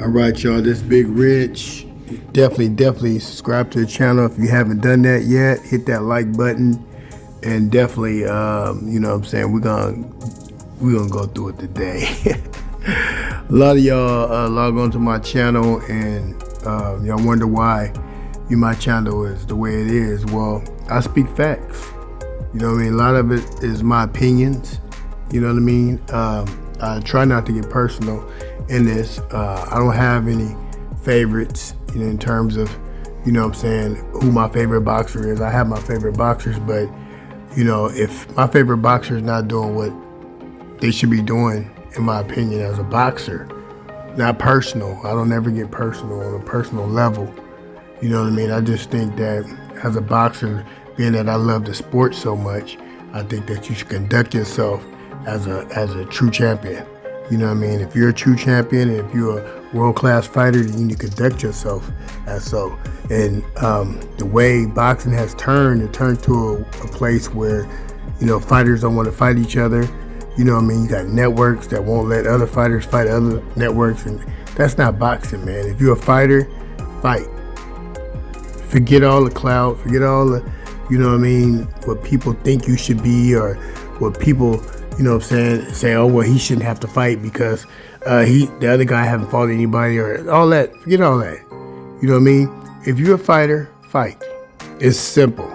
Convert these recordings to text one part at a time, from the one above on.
All right, y'all. This Big Rich. Definitely subscribe to the channel if you haven't done that yet. Hit that like button, and definitely, you know what I'm saying, we're gonna go through it today. A lot of y'all log on to my channel, and y'all wonder why my channel is the way it is. Well, I speak facts. You know what I mean? A lot of it is my opinions. You know what I mean? I try not to get personal in this. I don't have any favorites, in terms of, you know what I'm saying, who my favorite boxer is. I have my favorite boxers, but, if my favorite boxer is not doing what they should be doing, in my opinion, as a boxer, not personal. I don't ever get personal on a personal level. You know what I mean? I just think that as a boxer, being that I love the sport so much, I think that you should conduct yourself as a true champion. You know what I mean? If you're a true champion, and if you're a world-class fighter, then you need to conduct yourself as so. And the way boxing has turned, it turned to a place where, fighters don't want to fight each other. You know what I mean? You got networks that won't let other fighters fight other networks, and that's not boxing, man. If you're a fighter, fight. Forget all the clout, forget all the, what people think you should be, or what people, say, oh, well, he shouldn't have to fight because the other guy haven't fought anybody, or all that. Forget all that. You know what I mean? If you're a fighter, fight. It's simple.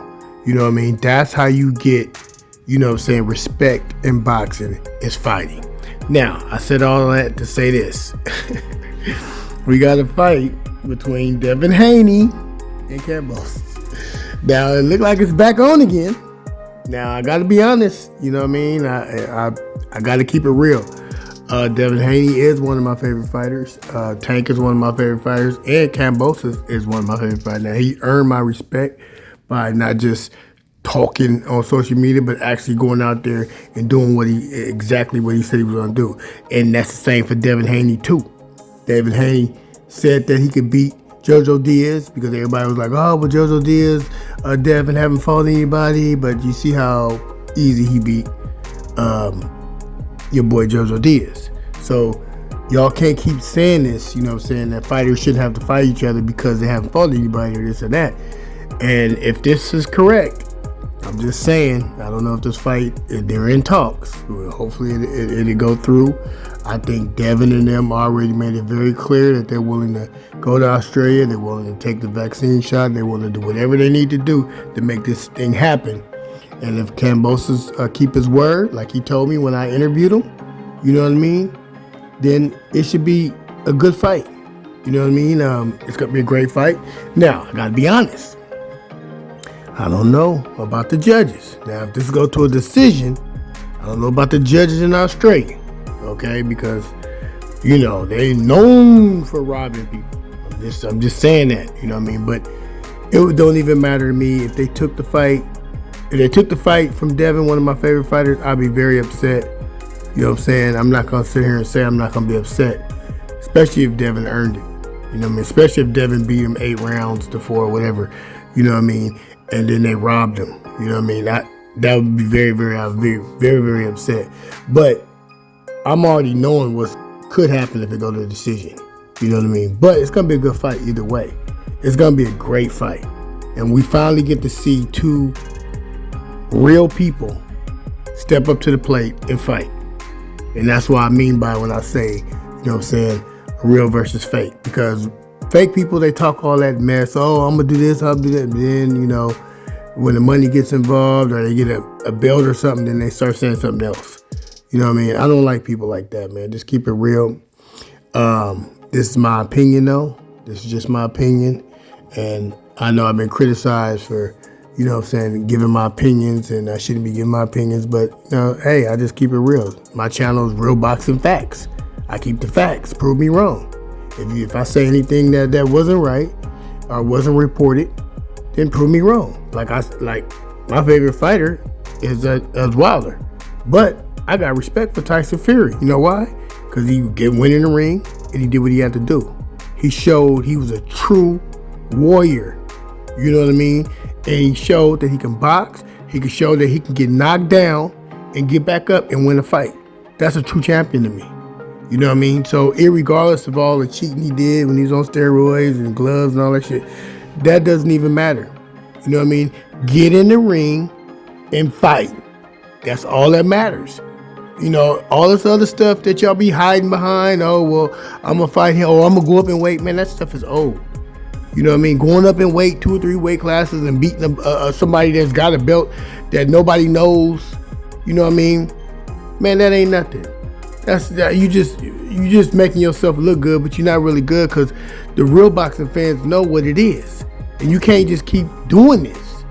You know what I mean? That's how you get, respect in boxing is fighting. Now, I said all that to say this. We got a fight between Devin and Kambosos. Now, it looked like it's back on again. Now, I got to be honest. You know what I mean? I got to keep it real. Devin Haney is one of my favorite fighters. Tank is one of my favorite fighters. And Kambosos is one of my favorite fighters. Now, he earned my respect by not just talking on social media, but actually going out there and doing exactly what he said he was going to do. And that's the same for Devin Haney, too. Devin Haney said that he could beat Jojo Diaz, because everybody was like, oh, but Jojo Diaz, Devin haven't fought anybody, but you see how easy he beat your boy Jojo Diaz. So y'all can't keep saying this, that fighters shouldn't have to fight each other because they haven't fought anybody or this or that. And if this is correct, I'm just saying, I don't know if this fight, they're in talks. Hopefully it'll go through. I think Devin and them already made it very clear that they're willing to go to Australia. They're willing to take the vaccine shot. They're willing to do whatever they need to do to make this thing happen. And if Kambosos keep his word, like he told me when I interviewed him, you know what I mean, then it should be a good fight. You know what I mean? It's going to be a great fight. Now, I got to be honest. I don't know about the judges. Now, if this goes to a decision, I don't know about the judges in Australia, okay? Because, they known for robbing people. I'm just saying that, you know what I mean? But it don't even matter to me if they took the fight. If they took the fight from Devin, one of my favorite fighters, I'd be very upset. You know what I'm saying? I'm not going to sit here and say I'm not going to be upset, especially if Devin earned it. You know what I mean? Especially if Devin beat him 8 rounds to 4 or whatever, you know what I mean? And then they robbed him. You know what I mean? That would be I'd be very, very upset. But I'm already knowing what could happen if it go to a decision. You know what I mean? But it's going to be a good fight either way. It's going to be a great fight. And we finally get to see 2 real people step up to the plate and fight. And that's what I mean by when I say, you know what I'm saying, real versus fake. Because fake people, they talk all that mess. Oh, I'm going to do this, I'll do that. And then, when the money gets involved or they get a belt or something, then they start saying something else. You know what I mean? I don't like people like that, man. Just keep it real. This is my opinion, though. This is just my opinion. And I know I've been criticized for, giving my opinions, and I shouldn't be giving my opinions. But, hey, I just keep it real. My channel is Real Boxing Facts. I keep the facts. Prove me wrong. If I say anything that wasn't right or wasn't reported, then prove me wrong. Like my favorite fighter is Wilder, but I got respect for Tyson Fury. You know why? Because he went in the ring and he did what he had to do. He showed he was a true warrior. You know what I mean? And he showed that he can box. He can show that he can get knocked down and get back up and win a fight. That's a true champion to me. You know what I mean? So, irregardless of all the cheating he did when he was on steroids and gloves and all that shit, that doesn't even matter. You know what I mean? Get in the ring and fight. That's all that matters. You know, all this other stuff that y'all be hiding behind. Oh, well, I'm going to fight him. Oh, I'm going to go up in weight. Man, that stuff is old. You know what I mean? Going up in weight, 2 or 3 weight classes and beating somebody that's got a belt that nobody knows. You know what I mean? Man, that ain't nothing. You just making yourself look good, but you're not really good because the real boxing fans know what it is. And you can't just keep doing this.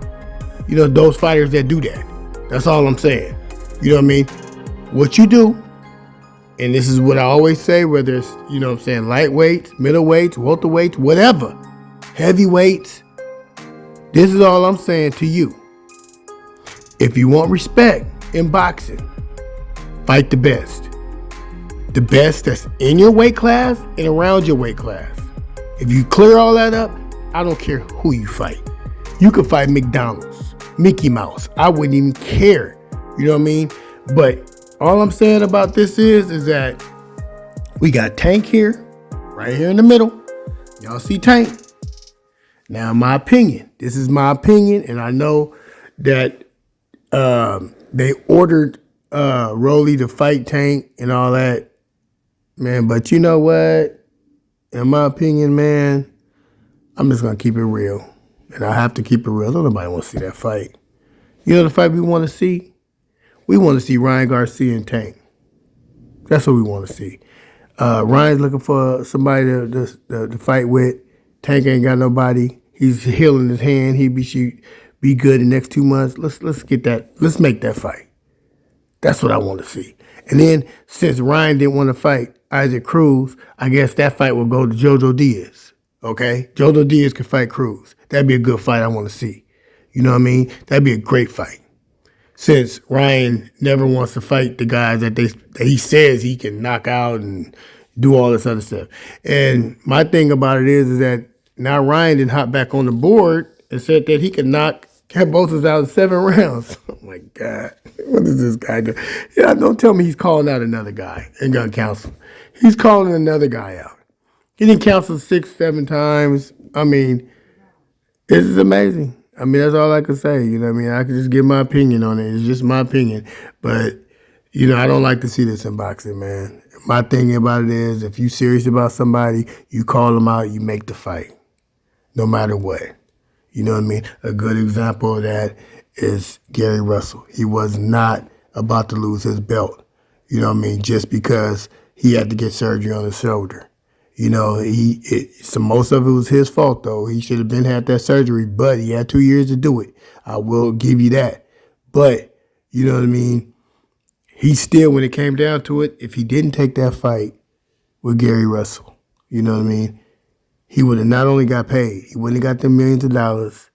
You know, those fighters that do that. That's all I'm saying. You know what I mean? What you do, and this is what I always say, whether it's, you know what I'm saying, lightweights, middleweights, welterweights, whatever, heavyweights, this is all I'm saying to you. If you want respect in boxing, fight the best. The best that's in your weight class and around your weight class. If you clear all that up, I don't care who you fight. You could fight McDonald's, Mickey Mouse. I wouldn't even care. You know what I mean? But all I'm saying about this is that we got Tank here, right here in the middle. Y'all see Tank? Now, my opinion. This is my opinion, and I know that they ordered Rolly to fight Tank and all that. Man, but you know what? In my opinion, man, I'm just going to keep it real. And I have to keep it real. Don't nobody want to see that fight. You know the fight we want to see? We want to see Ryan Garcia and Tank. That's what we want to see. Ryan's looking for somebody to fight with. Tank ain't got nobody. He's healing his hand. He be good in the next 2 months. Let's get that. Let's make that fight. That's what I want to see. And then since Ryan didn't want to fight Isaac Cruz, I guess that fight will go to Jojo Diaz. Okay? Jojo Diaz can fight Cruz. That'd be a good fight I want to see. You know what I mean? That'd be a great fight. Since Ryan never wants to fight the guys that he says he can knock out and do all this other stuff. And my thing about it is that now Ryan didn't hop back on the board and said that he can knock Kambosos out in 7 rounds. Oh my God. What is this guy doing? Yeah, don't tell me he's calling out another guy in gun counsel. He's calling another guy out. He didn't counsel 6, 7 times. I mean, this is amazing. I mean, that's all I can say. You know what I mean? I can just give my opinion on it. It's just my opinion. But, you know, I don't like to see this in boxing, man. My thing about it is if you're serious about somebody, you call them out, you make the fight. No matter what. You know what I mean? A good example of that is Gary Russell. He was not about to lose his belt. You know what I mean? Just because he had to get surgery on his shoulder. You know, so most of it was his fault, though. He should have had that surgery, but he had 2 years to do it. I will give you that. But, you know what I mean? He still, when it came down to it, if he didn't take that fight with Gary Russell, you know what I mean? He would have not only got paid, he wouldn't have got them millions of dollars.